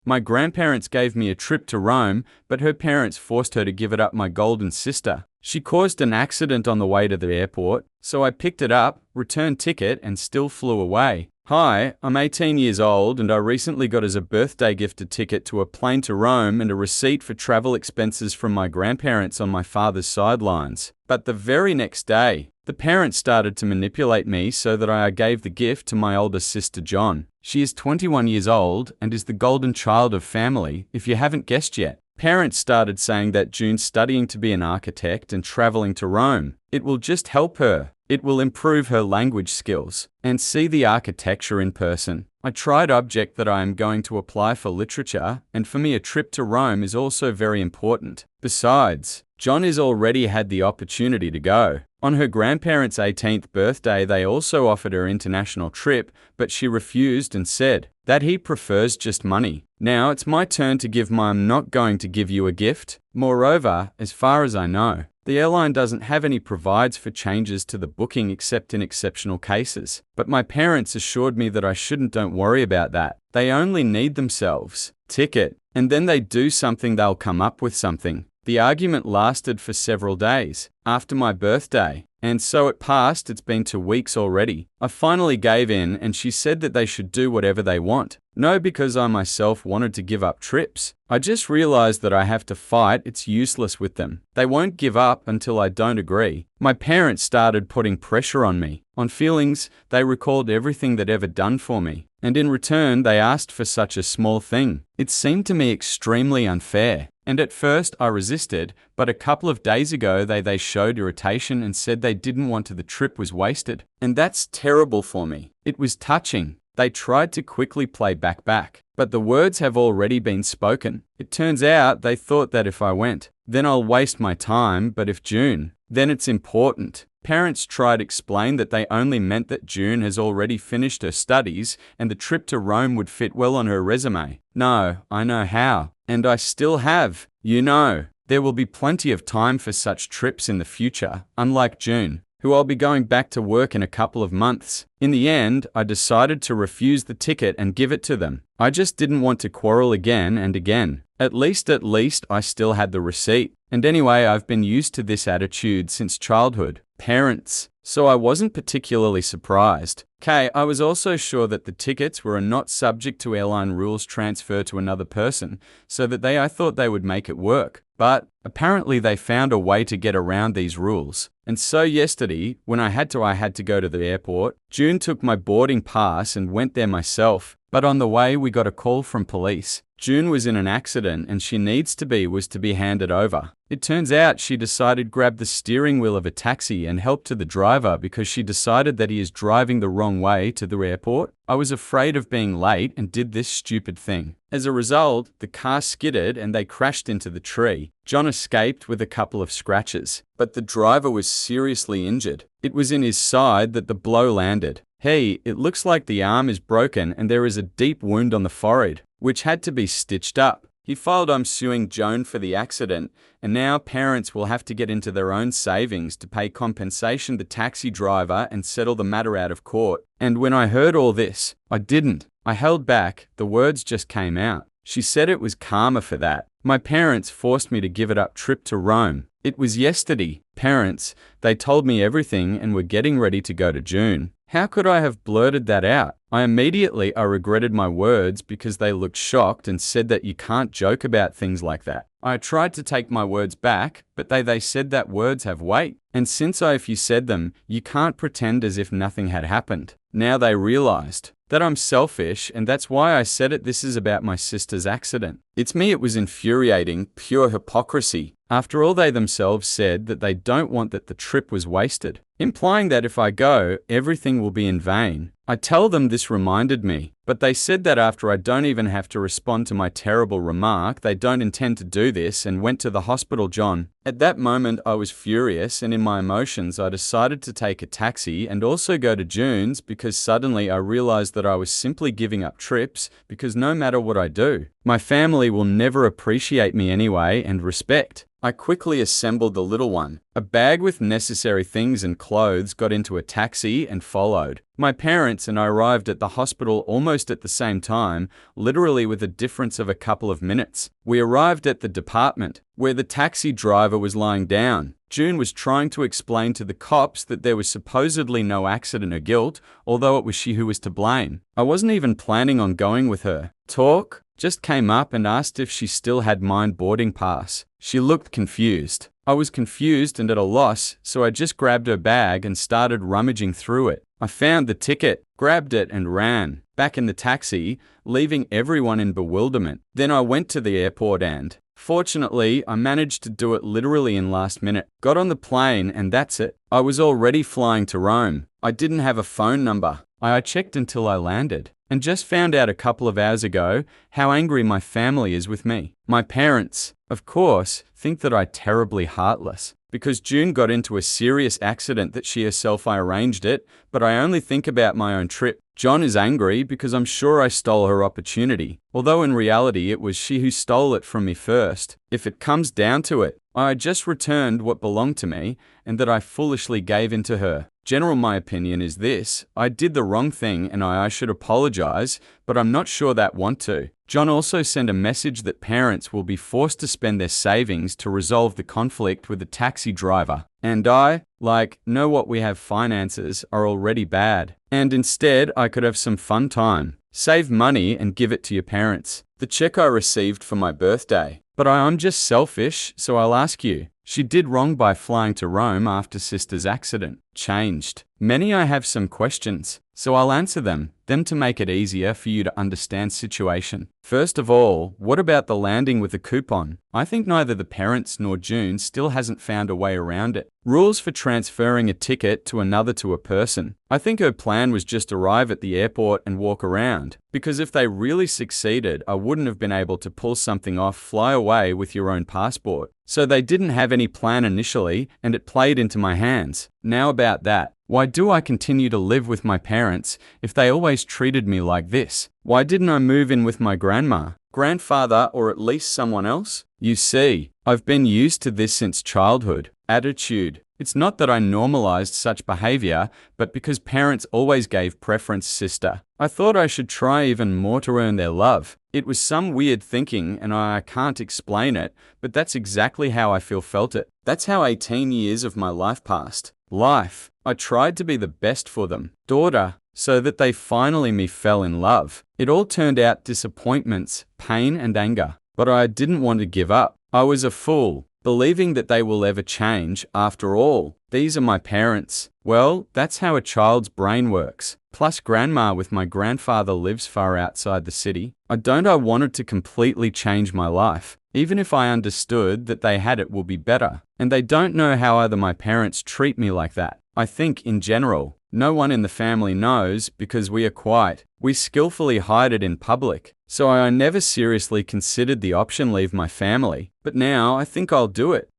My grandparents gave me a trip to Rome, but her parents forced her to give it up my golden sister. She caused an accident on the way to the airport, so I picked it up, returned ticket, and still flew away. Hi, I'm 18 years old and I recently got as a birthday gift a ticket to a plane to Rome and a receipt for travel expenses from my grandparents on my father's sidelines. But the very next day, the parents started to manipulate me so that I gave the gift to my older sister John. She is 21 years old and is the golden child of family, if you haven't guessed yet. Parents started saying that June's studying to be an architect and traveling to Rome. It will just help her. It will improve her language skills and see the architecture in person. I tried to object that I am going to apply for literature, and for me a trip to Rome is also very important. Besides, John has already had the opportunity to go. On her grandparents' 18th birthday, they also offered her international trip, but she refused and said that he prefers just money. Now it's my turn to give I'm not going to give you a gift. Moreover, as far as I know, the airline doesn't have any provides for changes to the booking except in exceptional cases. But my parents assured me that I don't worry about that. They only need themselves ticket, and then they do something, they'll come up with something. The argument lasted for several days after my birthday, and so it passed. It's been 2 weeks already. I finally gave in and she said that they should do whatever they want. No, because I myself wanted to give up trips. I just realized that I have to fight. It's useless with them. They won't give up until I don't agree. My parents started putting pressure on me. On feelings, they recalled everything they'd ever done for me. And in return, they asked for such a small thing. It seemed to me extremely unfair. And at first I resisted, but a couple of days ago they showed irritation and said they didn't want the trip was wasted. And that's terrible for me. It was touching. They tried to quickly play back, but the words have already been spoken. It turns out they thought that if I went, then I'll waste my time, but if June, then it's important. Parents tried to explain that they only meant that June has already finished her studies and the trip to Rome would fit well on her resume. No, I know how. And I still have. You know, there will be plenty of time for such trips in the future, unlike June, who I'll be going back to work in a couple of months. In the end, I decided to refuse the ticket and give it to them. I just didn't want to quarrel again and again. At least I still had the receipt. And anyway, I've been used to this attitude since childhood. Parents. So I wasn't particularly surprised. I was also sure that the tickets were not subject to airline rules transfer to another person, so that I thought they would make it work. But apparently they found a way to get around these rules. And so yesterday, when I had to go to the airport, June took my boarding pass and went there myself. But on the way, we got a call from police. June was in an accident and she was to be handed over. It turns out she decided to grab the steering wheel of a taxi and help to the driver because she decided that he is driving the wrong way to the airport. I was afraid of being late and did this stupid thing. As a result, the car skidded and they crashed into the tree. John escaped with a couple of scratches, but the driver was seriously injured. It was in his side that the blow landed. Hey, it looks like the arm is broken and there is a deep wound on the forehead, which had to be stitched up. He filed I'm suing Joan for the accident, and now parents will have to get into their own savings to pay compensation to the taxi driver and settle the matter out of court. And when I heard all this, I didn't. I held back, the words just came out. She said it was karma for that. My parents forced me to give it up trip to Rome. It was yesterday. Parents, they told me everything and were getting ready to go to June. How could I have blurted that out? I regretted my words because they looked shocked and said that you can't joke about things like that. I tried to take my words back, but they said that words have weight. And if you said them, you can't pretend as if nothing had happened. Now they realized that I'm selfish and that's why I said it. This is about my sister's accident. It's me. It was infuriating, pure hypocrisy. After all, they themselves said that they don't want that the trip was wasted, implying that if I go, everything will be in vain. I tell them this reminded me, but they said that after I don't even have to respond to my terrible remark, they don't intend to do this and went to the hospital. John. At that moment I was furious and in my emotions I decided to take a taxi and also go to June's because suddenly I realized that I was simply giving up trips because no matter what I do, My family will never appreciate me anyway, and respect. I quickly assembled the little one. A bag with necessary things and clothes, got into a taxi and followed. My parents and I arrived at the hospital almost at the same time, literally with a difference of a couple of minutes. We arrived at the department, where the taxi driver was lying down. June was trying to explain to the cops that there was supposedly no accident or guilt, although it was she who was to blame. I wasn't even planning on going with her. Talk just came up and asked if she still had mine boarding pass. She looked confused. I was confused and at a loss, so I just grabbed her bag and started rummaging through it. I found the ticket, grabbed it and ran back in the taxi, leaving everyone in bewilderment. Then I went to the airport and, fortunately, I managed to do it literally in last minute. Got on the plane and that's it. I was already flying to Rome. I didn't have a phone number. I checked until I landed, and just found out a couple of hours ago how angry my family is with me. My parents, of course, think that I'm terribly heartless, because June got into a serious accident that she herself arranged it, but I only think about my own trip. John is angry because I'm sure I stole her opportunity, although in reality it was she who stole it from me first. If it comes down to it, I just returned what belonged to me and that I foolishly gave in to her. My opinion is this: I did the wrong thing and I should apologize, but I'm not sure that want to. John also sent a message that parents will be forced to spend their savings to resolve the conflict with the taxi driver. And I, know what we have finances are already bad. And instead, I could have some fun time. Save money and give it to your parents. The check I received for my birthday. But I'm just selfish, so I'll ask you. She did wrong by flying to Rome after sister's accident. Changed. Many I have some questions, so I'll answer them to make it easier for you to understand situation. First of all, what about the landing with the coupon? I think neither the parents nor June still hasn't found a way around it. Rules for transferring a ticket to another to a person. I think her plan was just arrive at the airport and walk around, because if they really succeeded, I wouldn't have been able to pull something off, fly away with your own passport. So they didn't have any plan initially, and it played into my hands. Now about that. Why do I continue to live with my parents if they always treated me like this? Why didn't I move in with my grandma, grandfather, or at least someone else? You see, I've been used to this since childhood. Attitude. It's not that I normalized such behavior, but because parents always gave preference sister. I thought I should try even more to earn their love. It was some weird thinking and I can't explain it, but that's exactly how I felt it. That's how 18 years of my life passed. I tried to be the best for them. Daughter, so that they finally fell in love. It all turned out disappointments, pain and anger. But I didn't want to give up. I was a fool, believing that they will ever change. After all, these are my parents. Well, that's how a child's brain works. Plus grandma with my grandfather lives far outside the city. I wanted to completely change my life, even if I understood that they had it will be better. And they don't know how other my parents treat me like that. I think in general, no one in the family knows because we skillfully hide it in public. So I never seriously considered the option leave my family. But now I think I'll do it.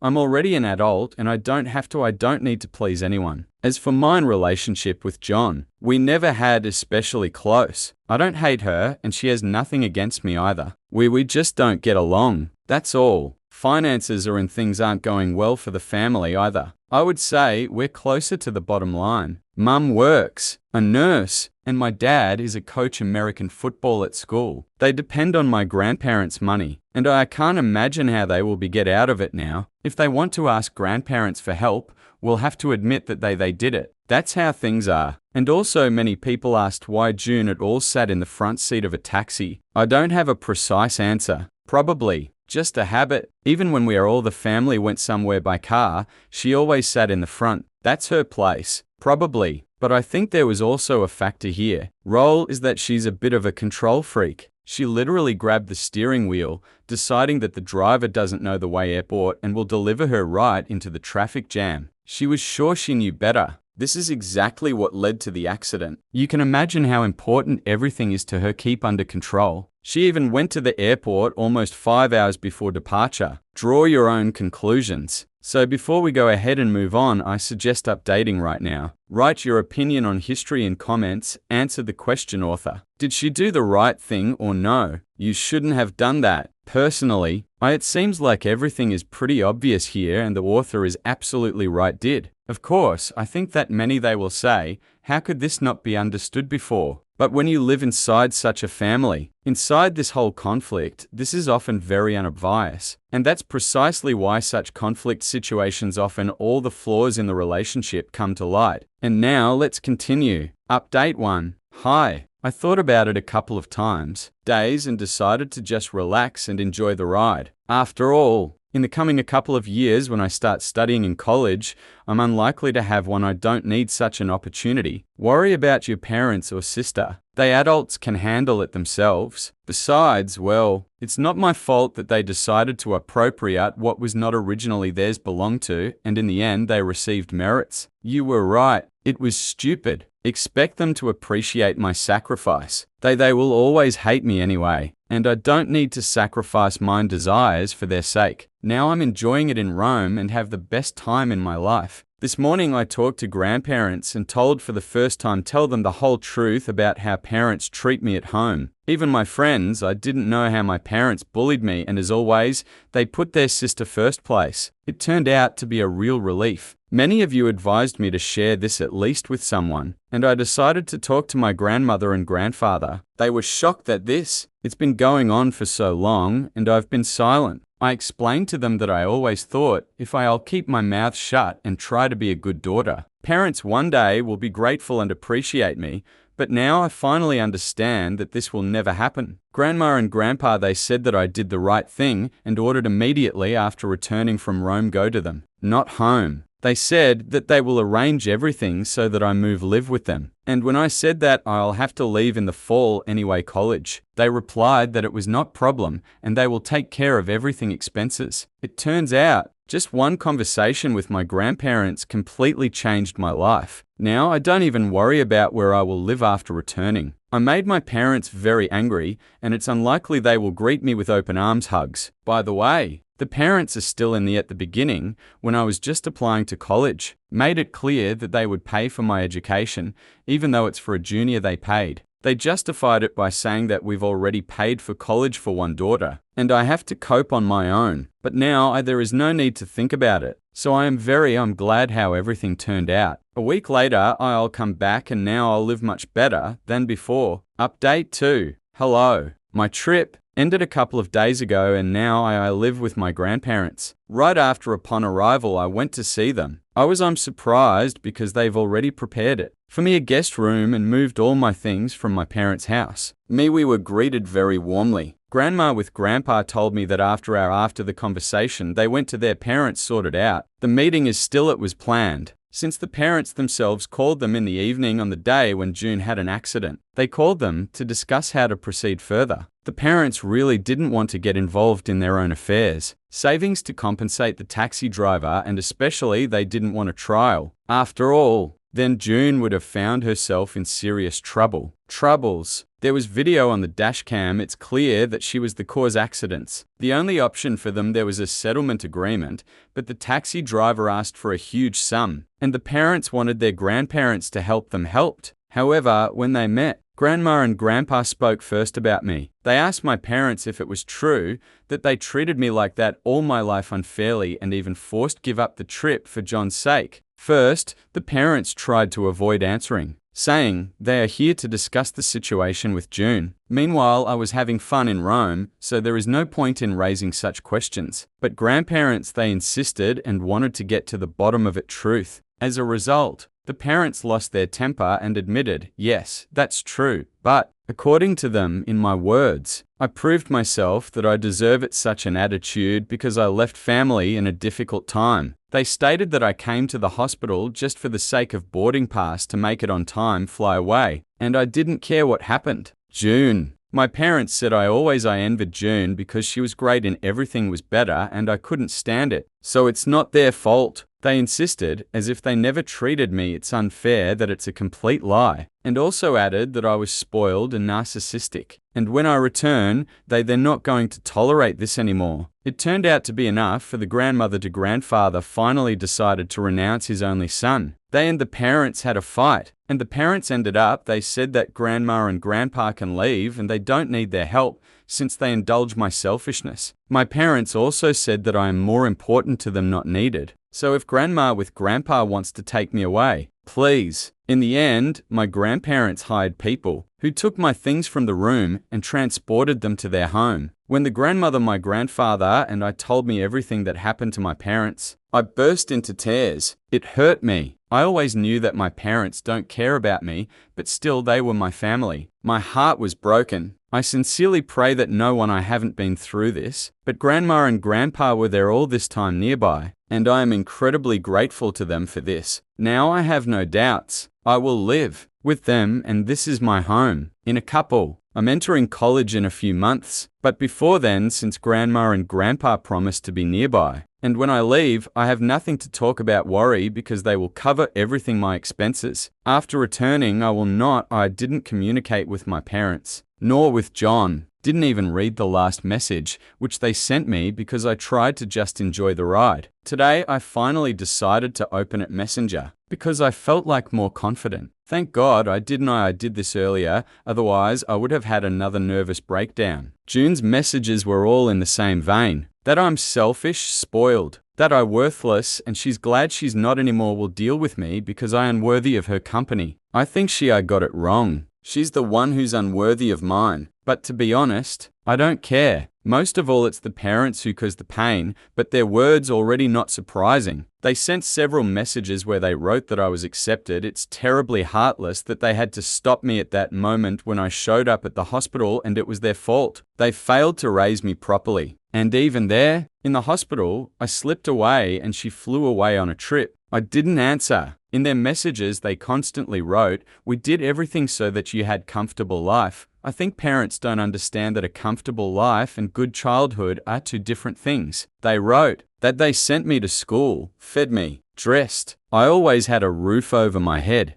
I'm already an adult and I don't need to please anyone. As for mine relationship with John, we never had especially close. I don't hate her and she has nothing against me either. We just don't get along. That's all. Finances and things aren't going well for the family either. I would say we're closer to the bottom line. Mum works, a nurse, and my dad is a coach American football at school. They depend on my grandparents' money, and I can't imagine how they will get out of it now. If they want to ask grandparents for help, we'll have to admit that they did it. That's how things are. And also many people asked why June at all sat in the front seat of a taxi. I don't have a precise answer. Probably just a habit. Even when all the family went somewhere by car, she always sat in the front. That's her place. Probably. But I think there was also a factor here. Role is that she's a bit of a control freak. She literally grabbed the steering wheel, deciding that the driver doesn't know the way airport and will deliver her right into the traffic jam. She was sure she knew better. This is exactly what led to the accident. You can imagine how important everything is to her keep under control. She even went to the airport almost 5 hours before departure. Draw your own conclusions. So before we go ahead and move on, I suggest updating right now. Write your opinion on history in comments, answer the question author. Did she do the right thing or no? You shouldn't have done that. Personally, it seems like everything is pretty obvious here and the author is absolutely right did. Of course, I think that many they will say, how could this not be understood before? But when you live inside such a family, inside this whole conflict, this is often very unobvious. And that's precisely why such conflict situations often all the flaws in the relationship come to light. And now let's continue. Update 1. Hi. I thought about it a couple of days and decided to just relax and enjoy the ride. After all, in the coming a couple of years when I start studying in college, I'm unlikely to have one. I don't need such an opportunity. Worry about your parents or sister. They adults can handle it themselves. Besides, well, it's not my fault that they decided to appropriate what was not originally theirs belonged to, and in the end they received merits. You were right. It was stupid. Expect them to appreciate my sacrifice. They will always hate me anyway, and I don't need to sacrifice my desires for their sake. Now I'm enjoying it in Rome and have the best time in my life. This morning I talked to grandparents and told for the first time tell them the whole truth about how parents treat me at home. Even my friends, I didn't know how my parents bullied me, and as always, they put their sister first place. It turned out to be a real relief. Many of you advised me to share this at least with someone, and I decided to talk to my grandmother and grandfather. They were shocked at this. It's been going on for so long, and I've been silent. I explained to them that I always thought, if I'll keep my mouth shut and try to be a good daughter, parents one day will be grateful and appreciate me, but now I finally understand that this will never happen. Grandma and Grandpa, they said that I did the right thing and ordered immediately after returning from Rome go to them, not home. They said that they will arrange everything so that I live with them. And when I said that I'll have to leave in the fall anyway college, they replied that it was not problem and they will take care of everything expenses. It turns out, just one conversation with my grandparents completely changed my life. Now I don't even worry about where I will live after returning. I made my parents very angry, and it's unlikely they will greet me with open arms hugs. By the way, the parents are still in at the beginning, when I was just applying to college, made it clear that they would pay for my education, even though it's for a junior they paid. They justified it by saying that we've already paid for college for one daughter, and I have to cope on my own. But now there is no need to think about it. So I'm glad how everything turned out. A week later, I'll come back and now I'll live much better than before. Update 2. Hello. My trip ended a couple of days ago and now I live with my grandparents. Right upon arrival, I went to see them. I'm surprised because they've already prepared it for me, a guest room, and moved all my things from my parents' house. We were greeted very warmly. Grandma with Grandpa told me that after the conversation, they went to their parents, sorted out. The meeting is still it was planned, since the parents themselves called them in the evening on the day when June had an accident. They called them to discuss how to proceed further. The parents really didn't want to get involved in their own affairs. Savings to compensate the taxi driver, and especially they didn't want a trial. After all, then June would have found herself in serious troubles. There was video on the dash cam. It's clear that she was the cause accidents. The only option for them, there was a settlement agreement, but the taxi driver asked for a huge sum, and the parents wanted their grandparents to help them helped. However, when they met, Grandma and Grandpa spoke first about me. They asked my parents if it was true that they treated me like that all my life unfairly and even forced give up the trip for John's sake. First, the parents tried to avoid answering, saying they are here to discuss the situation with June. Meanwhile, I was having fun in Rome, so there is no point in raising such questions. But grandparents, they insisted and wanted to get to the bottom of it truth. As a result, the parents lost their temper and admitted, yes, that's true, but according to them, in my words, I proved myself that I deserve it such an attitude because I left family in a difficult time. They stated that I came to the hospital just for the sake of boarding pass to make it on time fly away, and I didn't care what happened. June. My parents said I envied June because she was great and everything was better and I couldn't stand it. So it's not their fault. They insisted, as if they never treated me. It's unfair, that it's a complete lie. and also added that I was spoiled and narcissistic. And when I return, they're not going to tolerate this anymore. It turned out to be enough for the grandmother to grandfather finally decided to renounce his only son. They and the parents had a fight, and the parents ended up, they said that grandma and grandpa can leave and they don't need their help since they indulge my selfishness. My parents also said that I am more important to them, not needed. So if grandma with grandpa wants to take me away, please. In the end, my grandparents hired people who took my things from the room and transported them to their home. When the grandmother, my grandfather, and I told me everything that happened to my parents, I burst into tears. It hurt me. I always knew that my parents don't care about me, but still they were my family. My heart was broken. I sincerely pray that no one I haven't been through this, but grandma and grandpa were there all this time nearby, and I am incredibly grateful to them for this. Now I have no doubts. I will live with them, and this is my home. In a couple, I'm entering college in a few months, but before then, since grandma and grandpa promised to be nearby, and when I leave, I have nothing to talk about worry because they will cover everything my expenses. After returning, I didn't communicate with my parents, nor with John. Didn't even read the last message, which they sent me because I tried to just enjoy the ride. Today, I finally decided to open it Messenger because I felt like more confident. Thank God I did this earlier, otherwise I would have had another nervous breakdown. June's messages were all in the same vein. That I'm selfish, spoiled, that I'm worthless, and she's glad she's not anymore will deal with me because I am unworthy of her company. I think I got it wrong. She's the one who's unworthy of mine. But to be honest, I don't care. Most of all, it's the parents who cause the pain, but their words already not surprising. They sent several messages where they wrote that I was accepted. It's terribly heartless that they had to stop me at that moment when I showed up at the hospital and it was their fault. They failed to raise me properly. And even there, in the hospital, I slipped away and she flew away on a trip. I didn't answer. In their messages, they constantly wrote, "We did everything so that you had comfortable life." I think parents don't understand that a comfortable life and good childhood are two different things. They wrote that they sent me to school, fed me, dressed. I always had a roof over my head.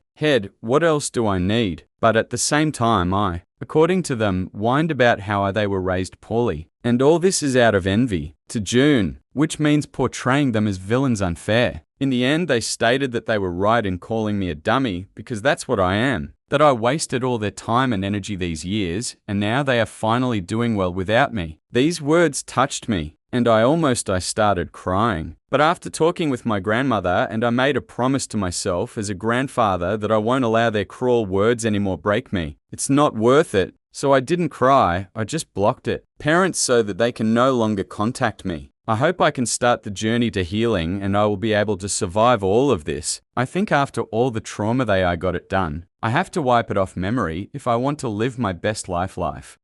What else do I need? But at the same time, I, according to them, whined about how they were raised poorly. And all this is out of envy to June, which means portraying them as villains unfair. In the end, they stated that they were right in calling me a dummy because that's what I am. That I wasted all their time and energy these years, and now they are finally doing well without me. These words touched me, and I started crying. But after talking with my grandmother, and I made a promise to myself as a grandfather that I won't allow their cruel words anymore break me. It's not worth it. So I didn't cry, I just blocked it. Parents so that they can no longer contact me. I hope I can start the journey to healing and I will be able to survive all of this. I think after all the trauma I got it done, I have to wipe it off memory if I want to live my best life.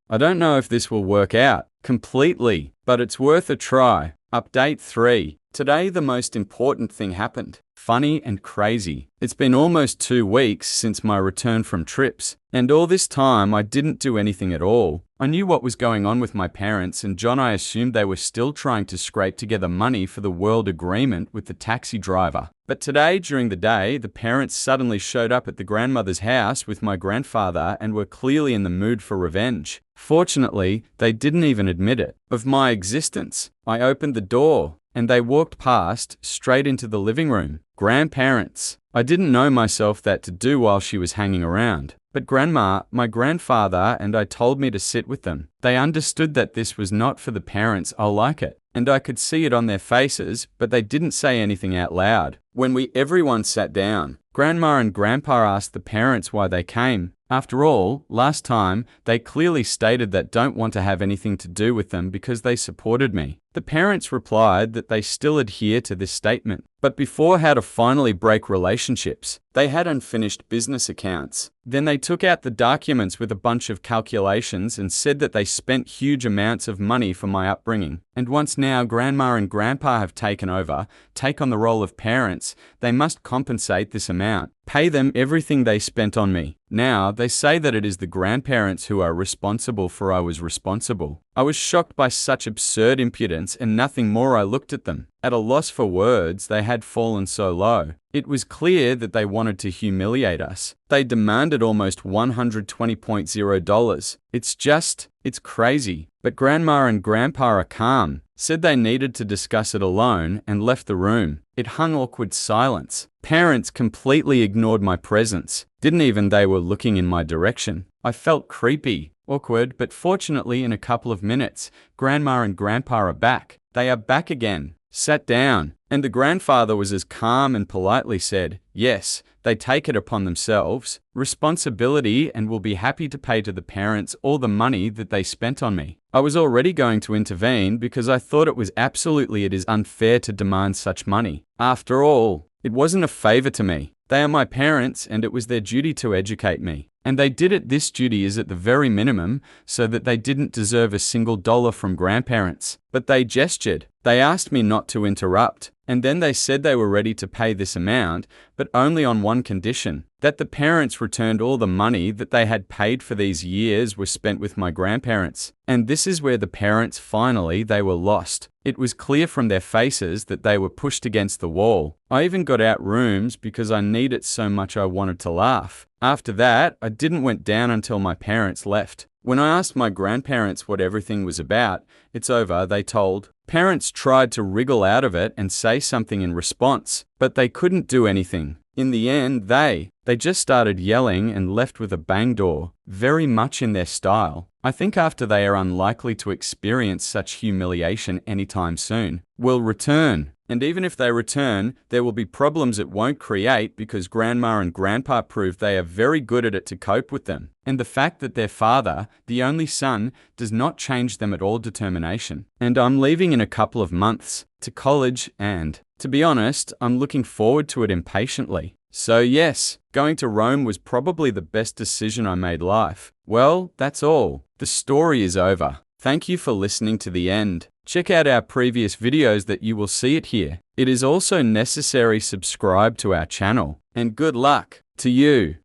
I don't know if this will work out completely, but it's worth a try. Update 3. Today the most important thing happened. Funny and crazy. It's been almost 2 weeks since my return from trips, and all this time I didn't do anything at all. I knew what was going on with my parents, and John, I assumed they were still trying to scrape together money for the world agreement with the taxi driver. But today, during the day, the parents suddenly showed up at the grandmother's house with my grandfather and were clearly in the mood for revenge. Fortunately, they didn't even admit it. Of my existence, I opened the door, and they walked past, straight into the living room. Grandparents. I didn't know myself that to do while she was hanging around. But grandma, my grandfather, and I told me to sit with them. They understood that this was not for the parents. I'll like it. And I could see it on their faces, but they didn't say anything out loud. When everyone sat down, grandma and grandpa asked the parents why they came. After all, last time, they clearly stated that don't want to have anything to do with them because they supported me. The parents replied that they still adhere to this statement, but before how to finally break relationships. They had unfinished business accounts. Then they took out the documents with a bunch of calculations and said that they spent huge amounts of money for my upbringing. And once now grandma and grandpa have taken over, take on the role of parents, they must compensate this amount. Pay them everything they spent on me. Now, they say that it is the grandparents who are responsible for I was responsible. I was shocked by such absurd impudence, and nothing more. I looked at them. At a loss for words, they had fallen so low. It was clear that they wanted to humiliate us. They demanded almost $120.0. It's crazy. But Grandma and Grandpa are calm, said they needed to discuss it alone, and left the room. It hung awkward silence. Parents completely ignored my presence. Didn't even they were looking in my direction. I felt creepy, awkward, but fortunately in a couple of minutes, Grandma and Grandpa are back. They are back again. Sat down, and the grandfather was as calm and politely said, yes, they take it upon themselves, responsibility, and will be happy to pay to the parents all the money that they spent on me. I was already going to intervene because I thought it is unfair to demand such money. After all, it wasn't a favor to me. They are my parents, and it was their duty to educate me. And they did it. This duty is at the very minimum, so that they didn't deserve a single dollar from grandparents. But they gestured. They asked me not to interrupt, and then they said they were ready to pay this amount, but only on one condition, that the parents returned all the money that they had paid for these years were spent with my grandparents. And this is where the parents they were lost. It was clear from their faces that they were pushed against the wall. I even got out rooms because I needed it so much I wanted to laugh. After that, I didn't went down until my parents left. When I asked my grandparents what everything was about, it's over, they told. Parents tried to wriggle out of it and say something in response, but they couldn't do anything. In the end, they just started yelling and left with a bang door, very much in their style. I think after they are unlikely to experience such humiliation anytime soon, will return. And even if they return, there will be problems it won't create because Grandma and Grandpa proved they are very good at it to cope with them. And the fact that their father, the only son, does not change them at all determination. And I'm leaving in a couple of months to college, and, to be honest, I'm looking forward to it impatiently. So yes, going to Rome was probably the best decision I made life. Well, that's all. The story is over. Thank you for listening to the end. Check out our previous videos that you will see it here. It is also necessary subscribe to our channel. And good luck to you.